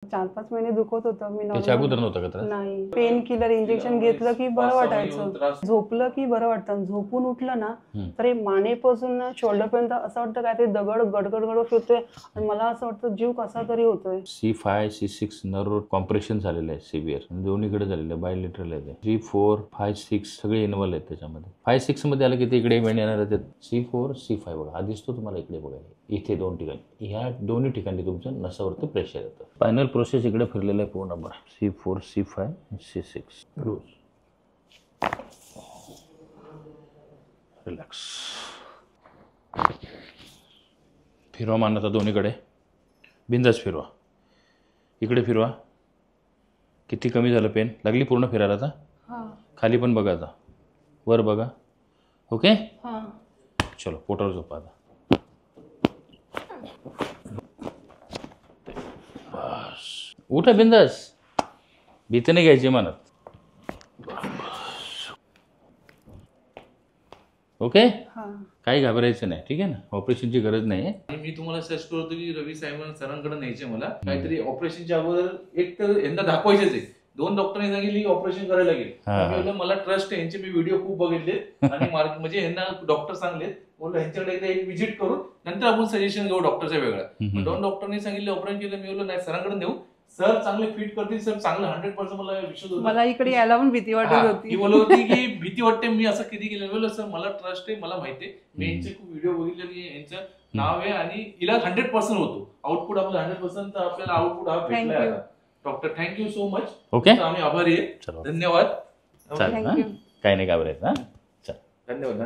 4-5 महिने दुखत होतं. मी त्याच्या अगोदर नव्हतं का त्रास? नाही. पेन किलर इंजेक्शन घेतलं की बरं वाटायचं, झोपलं की बरं वाटतं. झोपून उठलं ना तर हे मानेपासून ना शोल्डर पर्यंत असं वाटतं काय ते दगड गडगड फिरतोय आणि मला असं वाटतं जीव कसा तरी होतोय. C5 C6 नर्व कॉम्प्रेशन झालेलं आहे सिव्हिअर, दोन्हीकडे झालेलं आहे, बायलेटरल आहे. C4 5 6 सगळे इन्व्हॉल्व आहेत त्याच्यामध्ये. 5 6 मध्ये आलं की ते इकडे इव्हेंट येणार आहेत. C4 C5 बघा, हा दिसतो तुम्हाला इकडे बघा, इथे 2 ठिकाणी, ह्या दोन्ही ठिकाणी तुमच्या नसावरती प्रेशर येतं. फायनल प्रोसेस इकडे फिरलेला आहे पूर्ण बघा. C4 C5 C6 रोज रिलॅक्स. फिरवा मान आता दोन्हीकडे, बिंदास फिरवा. इकडे फिरवा. किती कमी झालं पेन? लागली पूर्ण फिरायला आता? खाली पण बघा, आता वर बघा. ओके, चलो पोटावर झोपा आता. बस उठा बिंदास, भीती नाही घ्यायची मनात. ओके, काही घाबरायचं नाही, ठीक आहे ना. ऑपरेशनची गरज नाही. मी तुम्हाला सजेस्ट करतो की रवी सरांकडे न्यायचे मला. काहीतरी ऑपरेशनच्या अगोदर एक तर यांना दाखवायचेच आहे. 2 डॉक्टरांनी सांगितले ऑपरेशन करायला लागेल. मला ट्रस्ट आहे, यांचे मी व्हिडिओ खूप बघितले आणि म्हणजे यांना डॉक्टर सांगले, बोललो ह्यांच्याकडे एकदा एक व्हिजिट करून नंतर आपण सजेशन घेऊ डॉक्टरचा वेगळा. 2 डॉक्टरांनी सांगितले ऑपरेशन केलं. मी बोललो नाही, सरांकडे नेऊ, सर चांगले फिट करतील, सर चांगलं 100% मला विश्वास होता. मला इकडे यायला पण भीती वाटत होती. बोलत होती की भीती वाटते, मी असं कधी केलं. बोललो सर मला ट्रस्ट आहे, मला माहिती आहे, मी यांचे खूप व्हिडिओ बघितले की यांचं नाव आहे आणि इलाज 100% होतो. आउटपुट आपल्याला 100% आपल्याला आउटपुट हा भेटला. Doctor thank you so much. Okay, आम्ही आभारी आहे. धन्यवाद. काही नाही घाबरायचं. धन्यवाद.